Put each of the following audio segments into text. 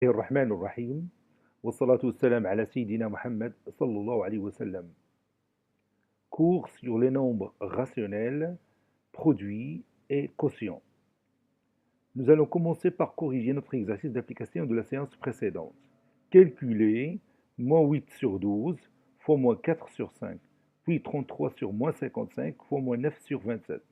الرحمن الرحيم والصلاة والسلام على سيدنا Mohammed sallallahu alayhi wa sallam. Cours sur les nombres rationnels, produits et quotients. Nous allons commencer par corriger notre exercice d'application de la séance précédente. Calculer moins 8 sur 12 fois moins 4 sur 5, puis 33 sur moins 55 fois moins 9 sur 27,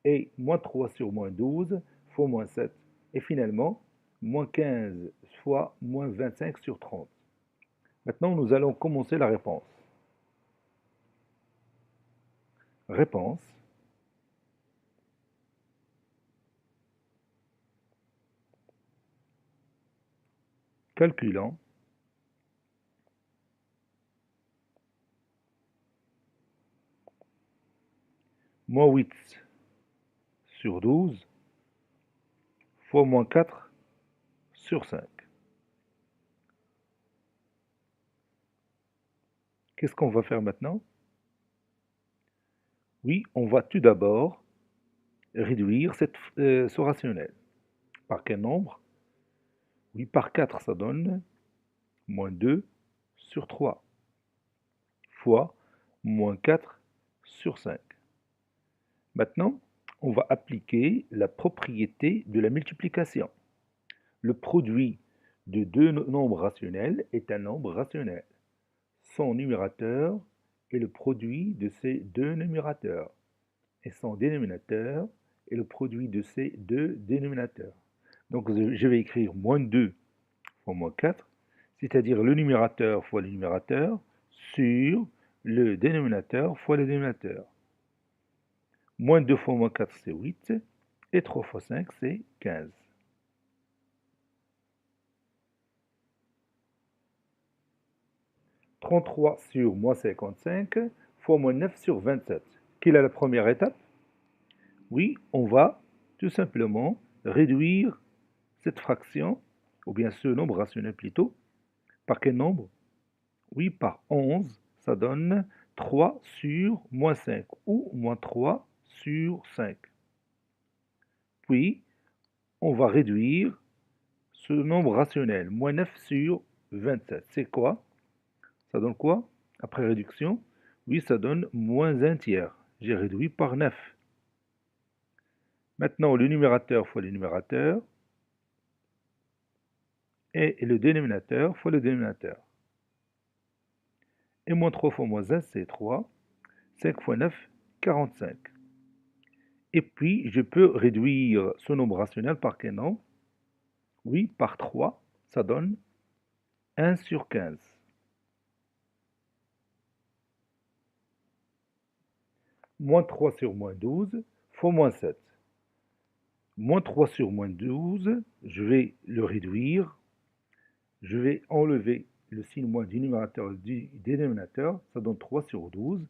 et moins 3 sur moins 12 fois moins 7, et finalement moins 15 fois moins 25 sur 30. Maintenant, nous allons commencer la réponse. Réponse. Calculant. Moins 8 sur 12 fois moins 4 sur 5. Qu'est-ce qu'on va faire maintenant? Oui, on va tout d'abord réduire ce rationnel. Par quel nombre? Oui, par 4, ça donne moins 2 sur 3 fois moins 4 sur 5. Maintenant, on va appliquer la propriété de la multiplication. Le produit de deux nombres rationnels est un nombre rationnel. Son numérateur est le produit de ces deux numérateurs, et son dénominateur est le produit de ces deux dénominateurs. Donc je vais écrire moins 2 fois moins 4, c'est-à-dire le numérateur fois le numérateur, sur le dénominateur fois le dénominateur. Moins 2 fois moins 4, c'est 8, et 3 fois 5, c'est 15. « 33 sur moins 55 fois moins 9 sur 27. Quelle est la première étape? Oui, on va tout simplement réduire cette fraction, ou bien ce nombre rationnel plutôt, par quel nombre? Oui, par 11, ça donne 3 sur moins 5, ou moins 3 sur 5. Puis, on va réduire ce nombre rationnel, moins 9 sur 27. C'est quoi? Ça donne quoi? Après réduction, oui, ça donne moins 1 tiers. J'ai réduit par 9. Maintenant, le numérateur fois le numérateur, et le dénominateur fois le dénominateur. Et moins 3 fois moins 1, c'est 3. 5 fois 9, 45. Et puis, je peux réduire ce nombre rationnel par quel nombre? Oui, par 3, ça donne 1 sur 15. Moins 3 sur moins 12 fois moins 7. Moins 3 sur moins 12, je vais le réduire. Je vais enlever le signe moins du numérateur et du dénominateur, ça donne 3 sur 12.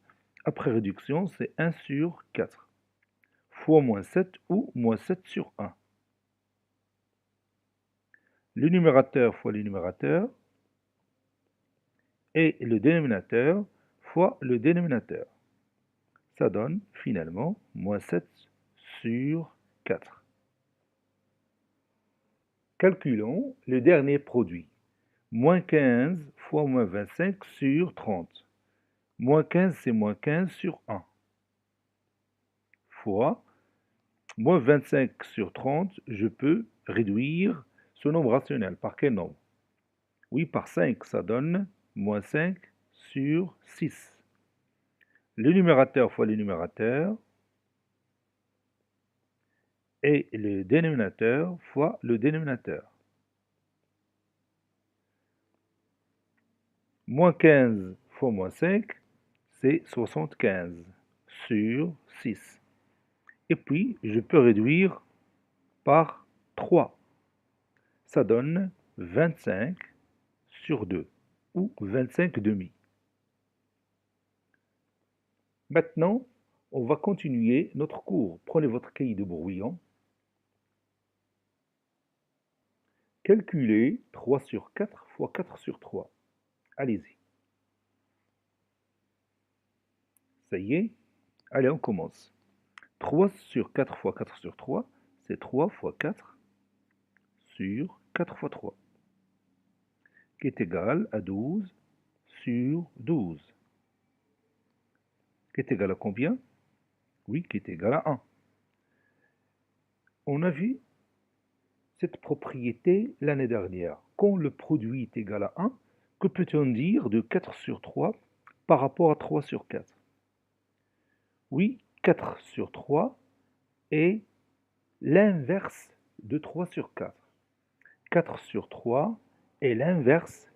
Après réduction, c'est 1 sur 4. Fois moins 7 ou moins 7 sur 1. Le numérateur fois le numérateur, et le dénominateur fois le dénominateur. Ça donne finalement moins 7 sur 4. Calculons le dernier produit. Moins 15 fois moins 25 sur 30. Moins 15, c'est moins 15 sur 1. Fois moins 25 sur 30, je peux réduire ce nombre rationnel. Par quel nombre? Oui, par 5, ça donne moins 5 sur 6. Le numérateur fois le numérateur, et le dénominateur fois le dénominateur. Moins 15 fois moins 5, c'est 75 sur 6. Et puis, je peux réduire par 3. Ça donne 25 sur 2, ou 25 demi. Maintenant, on va continuer notre cours. Prenez votre cahier de brouillon. Calculez 3 sur 4 fois 4 sur 3. Allez-y. Ça y est? Allez, on commence. 3 sur 4 fois 4 sur 3, c'est 3 fois 4 sur 4 fois 3. qui est égal à 12 sur 12. Qui est égal à combien? Oui, qui est égal à 1. On a vu cette propriété l'année dernière. Quand le produit est égal à 1, que peut-on dire de 4 sur 3 par rapport à 3 sur 4? Oui, 4 sur 3 est l'inverse de 3 sur 4. 4 sur 3 est l'inverse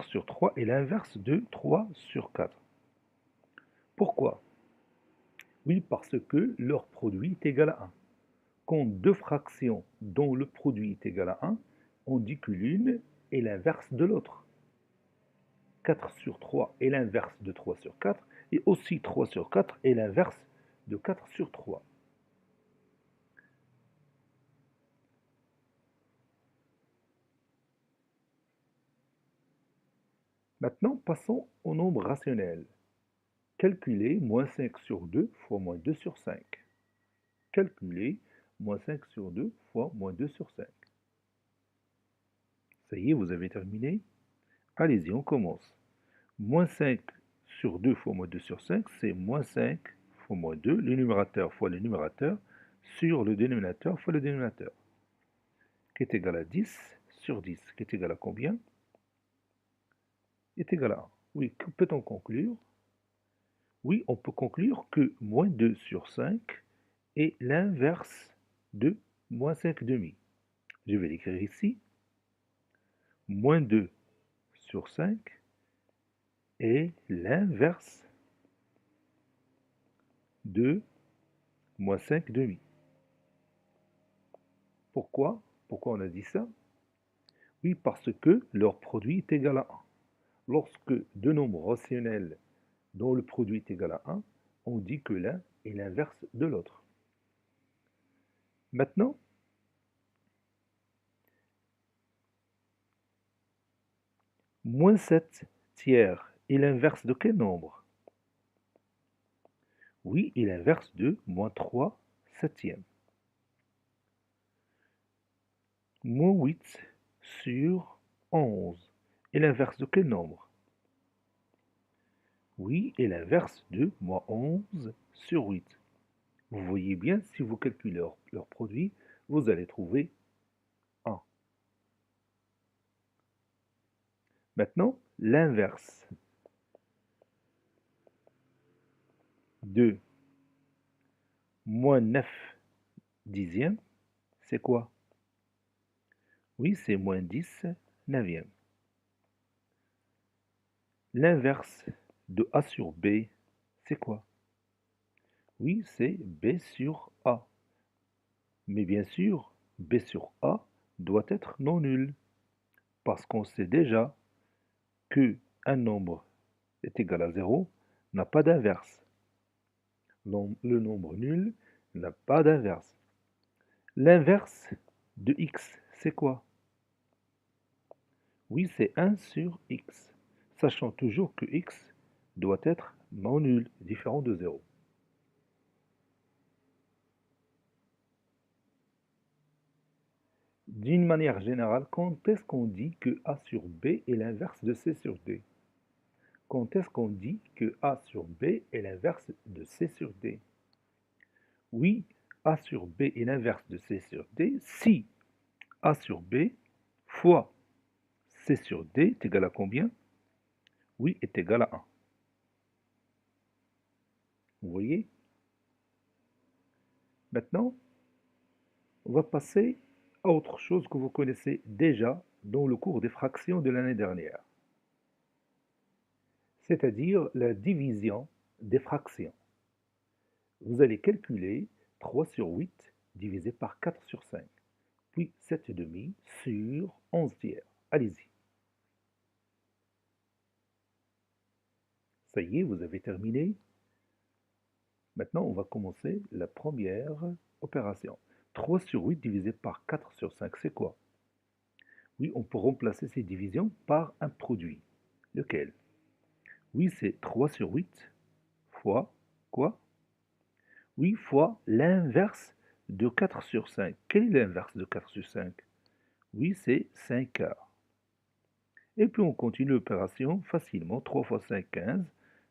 sur 3 est l'inverse de 3 sur 4. Pourquoi? Oui, parce que leur produit est égal à 1. Quand deux fractions dont le produit est égal à 1, on dit que l'une est l'inverse de l'autre. 4 sur 3 est l'inverse de 3 sur 4, et aussi 3 sur 4 est l'inverse de 4 sur 3. Maintenant, passons au nombre rationnel. Calculez moins 5 sur 2 fois moins 2 sur 5. Calculez moins 5 sur 2 fois moins 2 sur 5. Ça y est, vous avez terminé? Allez-y, on commence. Moins 5 sur 2 fois moins 2 sur 5, c'est moins 5 fois moins 2, le numérateur fois le numérateur, sur le dénominateur fois le dénominateur, qui est égal à 10 sur 10, qui est égal à combien? Est égal à 1. Oui, que peut-on conclure? Oui, on peut conclure que moins 2 sur 5 est l'inverse de moins 5 demi. Je vais l'écrire ici. Moins 2 sur 5 est l'inverse de moins 5 demi. Pourquoi? Pourquoi on a dit ça? Oui, parce que leur produit est égal à 1. Lorsque deux nombres rationnels dont le produit est égal à 1, on dit que l'un est l'inverse de l'autre. Maintenant, moins 7 tiers est l'inverse de quel nombre? Oui, est l'inverse de moins 3 septièmes. Moins 8 sur 11 est l'inverse de quel nombre? Oui, est l'inverse de moins 11 sur 8. Vous voyez bien, si vous calculez leur produit, vous allez trouver 1. Maintenant, l'inverse de moins 9 dixièmes, c'est quoi? Oui, c'est moins 10 neuvièmes. L'inverse de A sur B, c'est quoi? Oui, c'est B sur A. Mais bien sûr, B sur A doit être non nul, parce qu'on sait déjà que un nombre est égal à 0 n'a pas d'inverse. Le nombre nul n'a pas d'inverse. L'inverse de x, c'est quoi? Oui, c'est 1 sur x, sachant toujours que x doit être non nul, différent de 0. D'une manière générale, quand est-ce qu'on dit que a sur b est l'inverse de c sur d? Quand est-ce qu'on dit que a sur b est l'inverse de c sur d? Oui, a sur b est l'inverse de c sur d si a sur b fois c sur d est égal à combien? Oui, est égal à 1. Vous voyez? Maintenant, on va passer à autre chose que vous connaissez déjà dans le cours des fractions de l'année dernière, c'est-à-dire la division des fractions. Vous allez calculer 3 sur 8 divisé par 4 sur 5, puis 7,5 sur 11 tiers. Allez-y. Ça y est, vous avez terminé. Maintenant, on va commencer la première opération. 3 sur 8 divisé par 4 sur 5, c'est quoi? Oui, on peut remplacer ces divisions par un produit. Lequel? Oui, c'est 3 sur 8 fois quoi? Oui, fois l'inverse de 4 sur 5. Quel est l'inverse de 4 sur 5? Oui, c'est 5 quarts. Et puis on continue l'opération facilement. 3 fois 5, 15.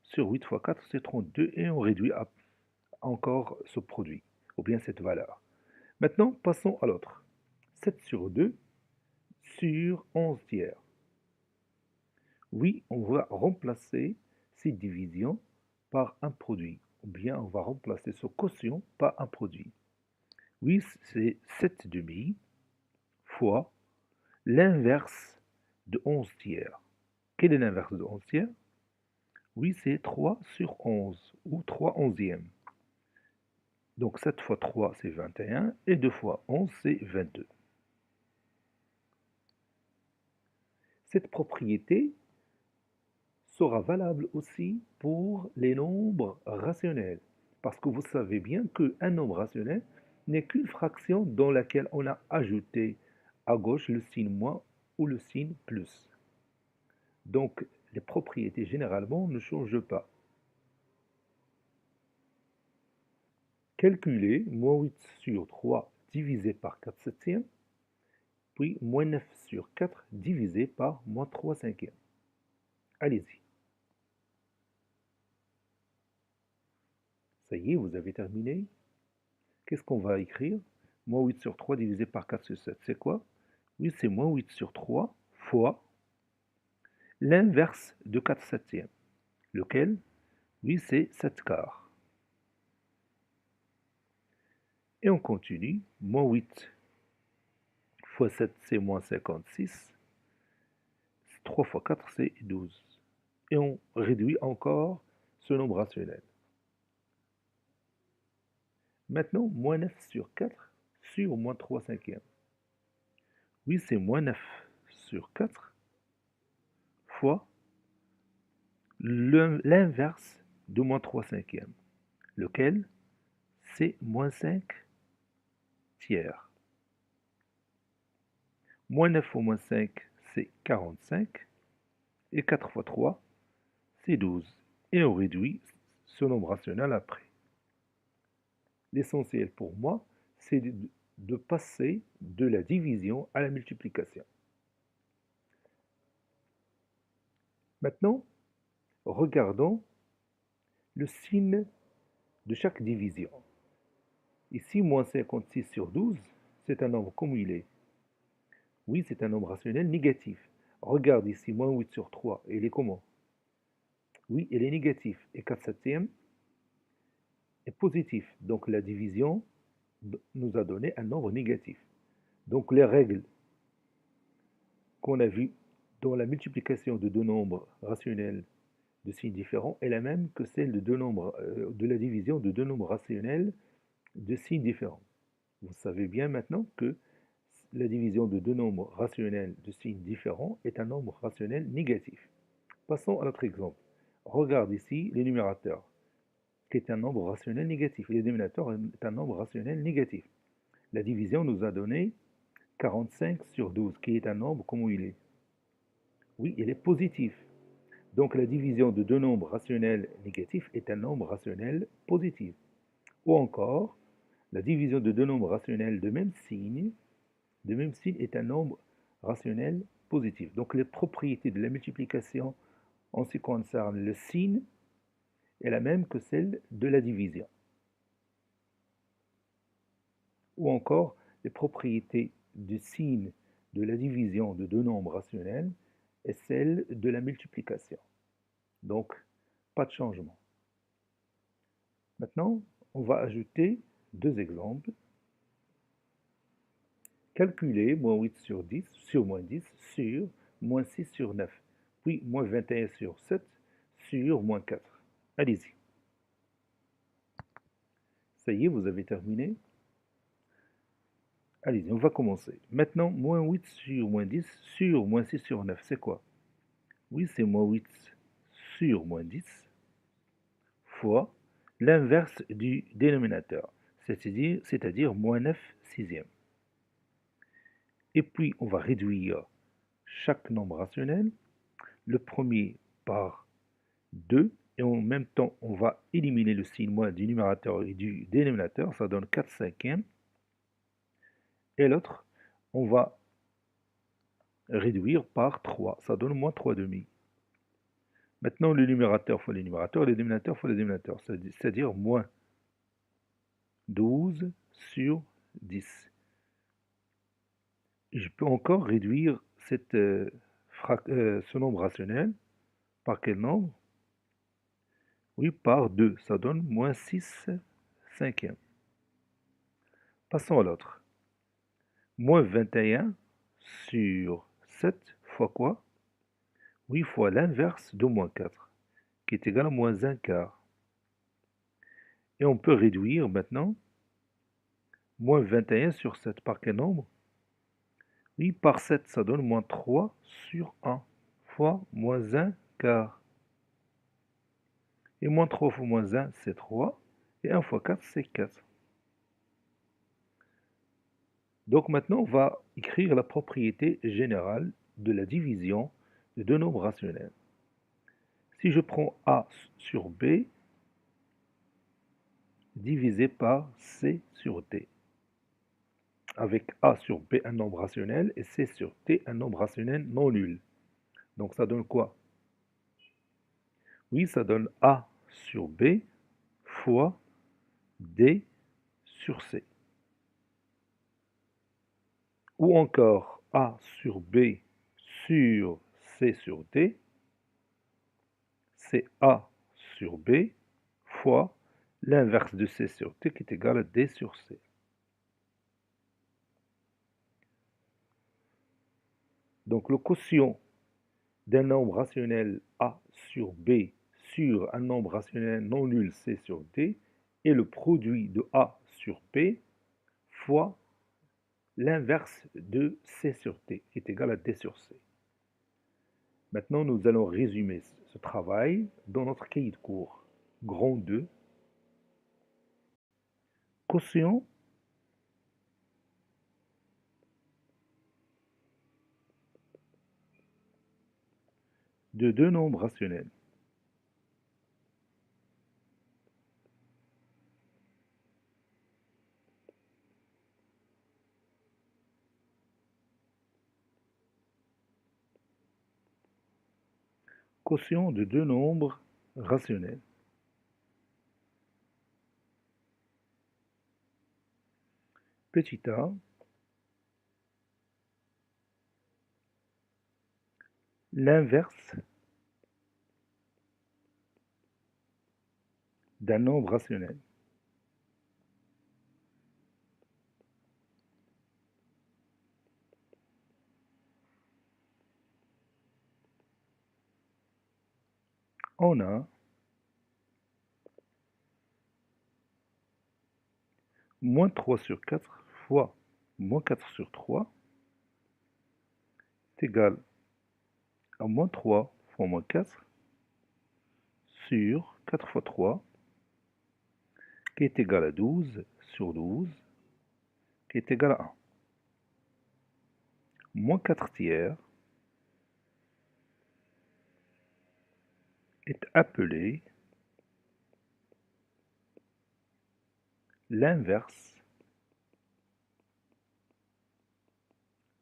Sur 8 fois 4, c'est 32. Et on réduit encore ce produit, ou bien cette valeur. Maintenant, passons à l'autre. 7 sur 2 sur 11 tiers. Oui, on va remplacer cette division par un produit, ou bien on va remplacer ce quotient par un produit. Oui, c'est 7 demi fois l'inverse de 11 tiers. Quel est l'inverse de 11 tiers? Oui, c'est 3 sur 11, ou 3 onzièmes. Donc 7 fois 3, c'est 21, et 2 fois 11, c'est 22. Cette propriété sera valable aussi pour les nombres rationnels, parce que vous savez bien qu'un nombre rationnel n'est qu'une fraction dans laquelle on a ajouté à gauche le signe moins ou le signe plus. Donc les propriétés généralement ne changent pas. Calculez moins 8 sur 3 divisé par 4 septièmes, puis moins 9 sur 4 divisé par moins 3 cinquièmes. Allez-y. Ça y est, vous avez terminé. Qu'est-ce qu'on va écrire? Moins 8 sur 3 divisé par 4 sur 7, c'est quoi? Oui, c'est moins 8 sur 3 fois l'inverse de 4 septièmes. Lequel? Oui, c'est 7 quarts. Et on continue. Moins 8 fois 7, c'est moins 56. 3 fois 4, c'est 12. Et on réduit encore ce nombre rationnel. Maintenant, moins 9 sur 4 sur moins 3 cinquièmes. Oui, c'est moins 9 sur 4 fois l'inverse de moins 3 cinquièmes. Lequel? C'est moins 5 tiers. Moins 9 fois moins 5, c'est 45. Et 4 fois 3, c'est 12. Et on réduit ce nombre rationnel après. L'essentiel pour moi, c'est de passer de la division à la multiplication. Maintenant, regardons le signe de chaque division. Ici, moins 56 sur 12, c'est un nombre comme il est. Oui, c'est un nombre rationnel négatif. Regarde ici, moins 8 sur 3, il est comment? Oui, il est négatif. Et 4 septièmes est positif. Donc la division nous a donné un nombre négatif. Donc les règles qu'on a vues dans la multiplication de deux nombres rationnels de signes différents est la même que celle de la division de deux nombres rationnels de signes différents. Vous savez bien maintenant que la division de deux nombres rationnels de signes différents est un nombre rationnel négatif. Passons à notre exemple. Regarde ici le numérateur, qui est un nombre rationnel négatif, et le dénominateur est un nombre rationnel négatif. La division nous a donné 45 sur 12, qui est un nombre, comment il est? Oui, il est positif. Donc la division de deux nombres rationnels négatifs est un nombre rationnel positif. Ou encore, la division de deux nombres rationnels de même signe est un nombre rationnel positif. Donc les propriétés de la multiplication en ce qui concerne le signe est la même que celle de la division. Ou encore, les propriétés du signe de la division de deux nombres rationnels est celle de la multiplication. Donc, pas de changement. Maintenant, on va ajouter deux exemples. Calculer moins 8 sur 10 sur moins 10 sur moins 6 sur 9, puis moins 21 sur 7 sur moins 4. Allez-y. Ça y est, vous avez terminé. Allez-y, on va commencer. Maintenant, moins 8 sur moins 10 sur moins 6 sur 9, c'est quoi? Oui, c'est moins 8 sur moins 10 fois l'inverse du dénominateur, c'est-à-dire moins 9 sixièmes. Et puis, on va réduire chaque nombre rationnel, le premier par 2, et en même temps, on va éliminer le signe moins du numérateur et du dénominateur, ça donne 4 cinquièmes. Et l'autre, on va réduire par 3. Ça donne moins 3 demi. Maintenant, le numérateur fois le numérateur, le dénominateur fois le dénominateur. C'est-à-dire moins 12 sur 10. Et je peux encore réduire ce nombre rationnel par quel nombre? Oui, par 2. Ça donne moins 6 cinquièmes. Passons à l'autre. Moins 21 sur 7 fois quoi? Oui, fois l'inverse de moins 4, qui est égal à moins un quart. Et on peut réduire maintenant moins 21 sur 7 par quel nombre? Oui, par 7, ça donne moins 3 sur 1 fois moins un quart. Et moins 3 fois moins 1, c'est 3. Et 1 fois 4, c'est 4. Donc maintenant, on va écrire la propriété générale de la division de deux nombres rationnels. Si je prends A sur B divisé par C sur D, avec A sur B un nombre rationnel et C sur D un nombre rationnel non nul. Donc ça donne quoi? Oui, ça donne A sur B fois D sur C. Ou encore A sur B sur C sur D, c'est A sur B fois l'inverse de C sur D qui est égal à D sur C. Donc le quotient d'un nombre rationnel A sur B sur un nombre rationnel non nul C sur D est le produit de A sur B fois l'inverse de C sur D qui est égal à D sur C. Maintenant, nous allons résumer ce travail dans notre cahier de cours. Grand 2, quotient de deux nombres rationnels. Quotient de deux nombres rationnels. Petit a, l'inverse d'un nombre rationnel. On a moins 3 sur 4 fois moins 4 sur 3 est égal à moins 3 fois moins 4 sur 4 fois 3 qui est égal à 12 sur 12 qui est égal à 1. Moins 4 tiers est appelé l'inverse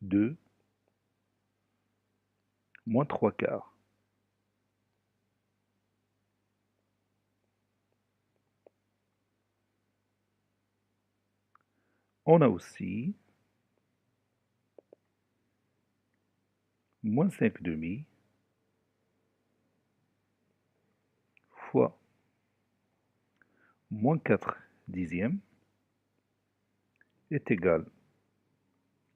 de moins 3 quarts. On a aussi moins 5 demi fois moins 4 dixièmes est égal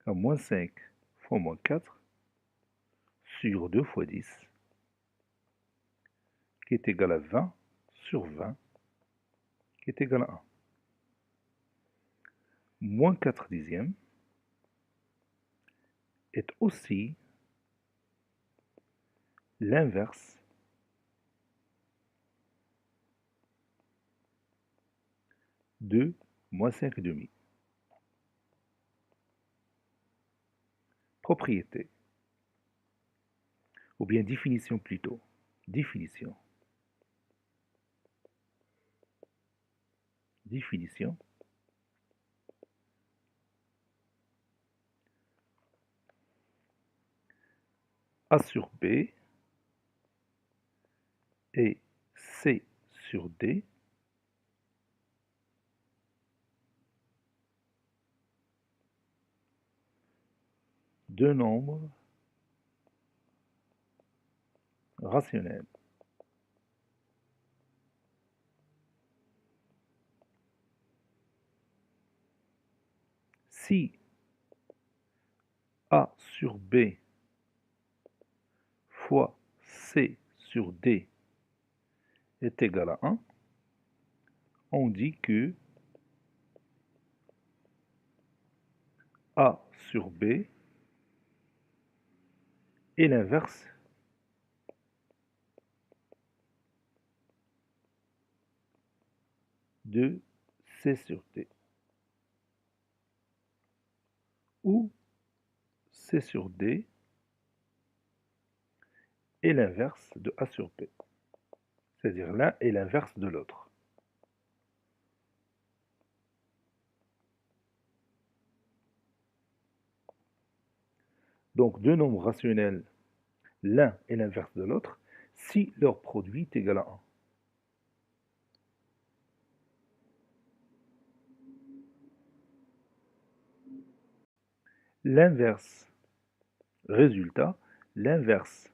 à moins 5 fois moins 4 sur 2 fois 10 qui est égal à 20 sur 20 qui est égal à 1. Moins 4 dixièmes est aussi l'inverse de moins 5 demi. Propriété, ou bien définition plutôt. Définition. Définition. A sur B et C sur D deux nombres rationnels. Si A sur B fois C sur D est égal à 1, on dit que A sur B est l'inverse de C sur D, où C sur D est l'inverse de A sur B, c'est-à-dire l'un est l'inverse de l'autre. Donc deux nombres rationnels, l'un est l'inverse de l'autre, si leur produit est égal à 1. L'inverse, résultat, l'inverse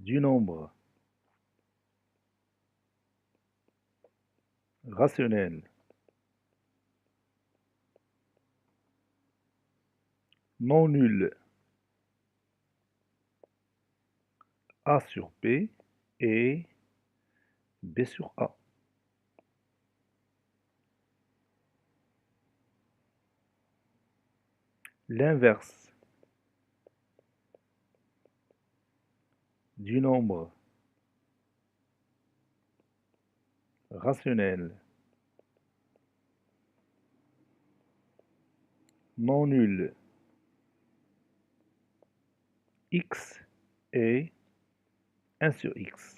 du nombre rationnel non nul A sur B et B sur A. L'inverse du nombre rationnel non nul x est 1 sur x.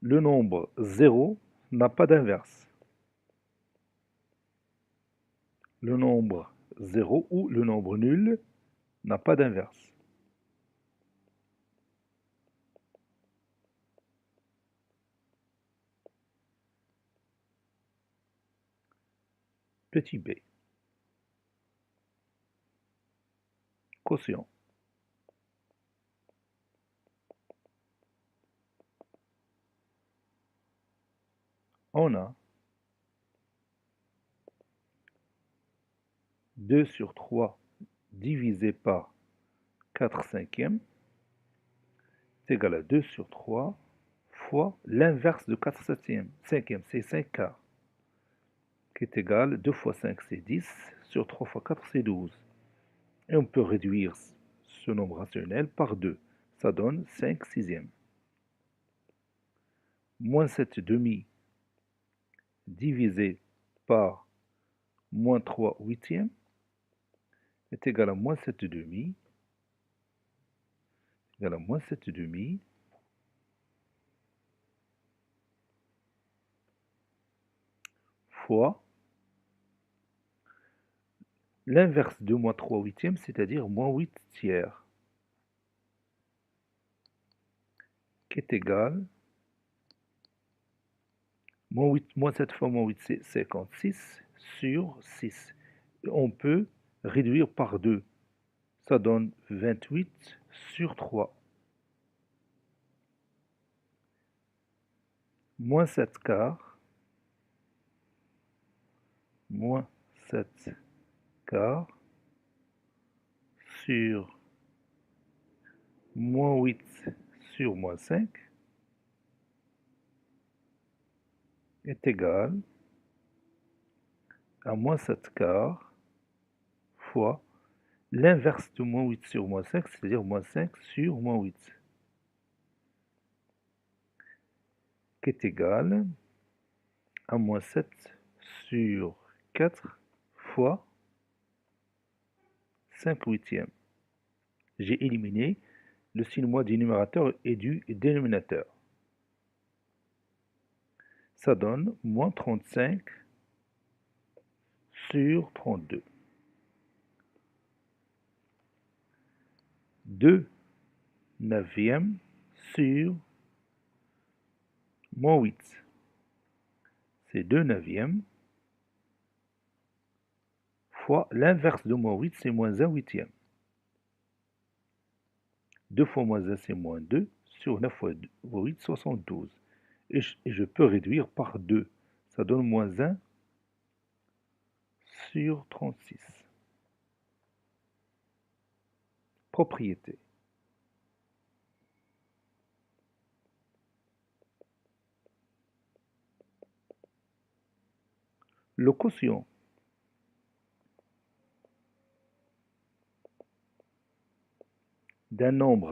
Le nombre 0 n'a pas d'inverse. Le nombre 0 ou le nombre nul n'a pas d'inverse. Petit b. Quotient. On a 2 sur 3 divisé par 4 cinquièmes est égal à 2 sur 3 fois l'inverse de 4 septièmes. Cinquième, c'est 5 quarts, qui est égal, 2 fois 5, c'est 10, sur 3 fois 4, c'est 12. Et on peut réduire ce nombre rationnel par 2. Ça donne 5 sixièmes. Moins 7 demi divisé par moins 3 huitièmes est égal à moins 7 demi, égal à moins 7 demi, fois l'inverse de moins 3 huitièmes, c'est-à-dire moins 8 tiers, qui est égal, moins 7 fois moins 8, c'est 56, sur 6. On peut réduire par 2. Ça donne 28 sur 3. Moins 7 quarts, moins 7 quarts, sur moins 8 sur moins 5 est égal à moins 7 quarts fois l'inverse de moins 8 sur moins 5, c'est-à-dire moins 5 sur moins 8, qui est égal à moins 7 sur 4 fois 5 huitièmes. J'ai éliminé le signe moins du numérateur et du dénominateur. Ça donne moins 35 sur 32. 2 neuvièmes sur moins 8. C'est 2 neuvièmes fois l'inverse de moins 8, c'est moins 1 huitième. 2 fois moins 1, c'est moins 2, sur 9 fois 8, 72. Et je peux réduire par 2. Ça donne moins 1 sur 36. Propriété. Le quotient d'un nombre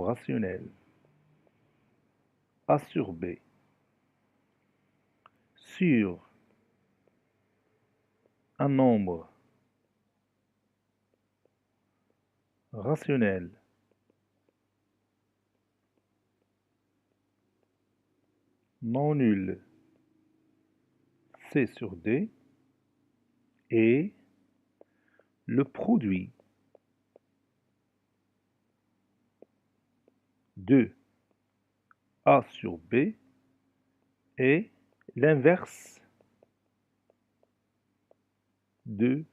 rationnel A sur B sur un nombre rationnel non nul C sur D est le produit de A sur B est l'inverse de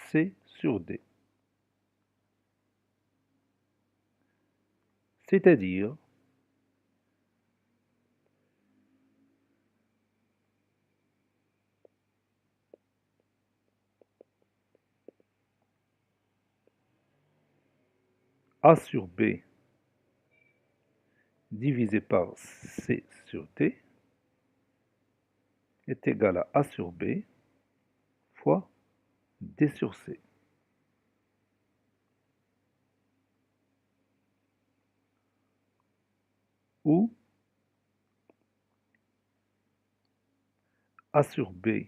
C sur D. C'est-à-dire A sur B divisé par C sur D est égal à A sur B fois D sur C. Où A sur B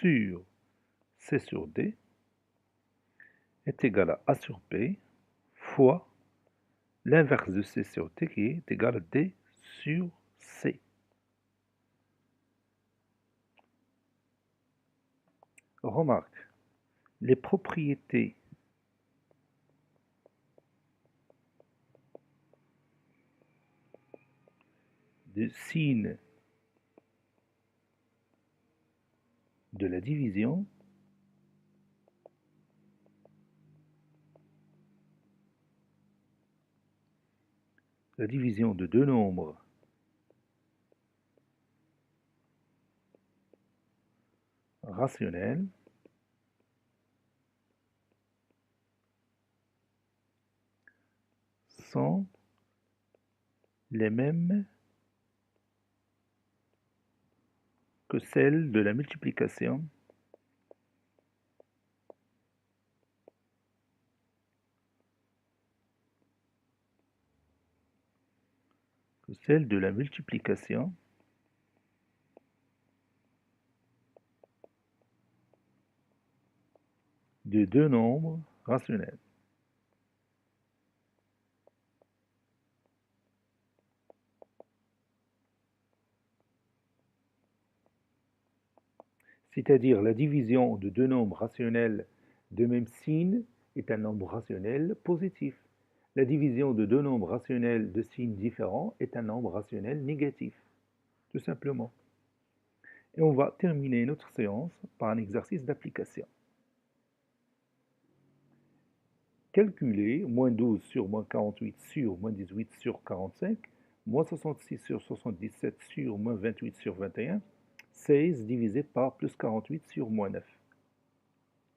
sur C sur D est égal à A sur B fois l'inverse de C sur D qui est égal à D sur C. Remarque, les propriétés de signe de la division de deux nombres rationnels sont les mêmes que celles de la multiplication de deux nombres rationnels. C'est-à-dire la division de deux nombres rationnels de même signe est un nombre rationnel positif. La division de deux nombres rationnels de signes différents est un nombre rationnel négatif, tout simplement. Et on va terminer notre séance par un exercice d'application. Calculer moins 12 sur moins 48 sur moins 18 sur 45, moins 66 sur 77 sur moins 28 sur 21, 16 divisé par plus 48 sur moins 9.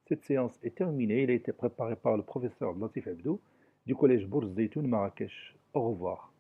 Cette séance est terminée. Elle a été préparée par le professeur Latif Hebdo du collège Bourz Zeytoun Marrakech. Au revoir.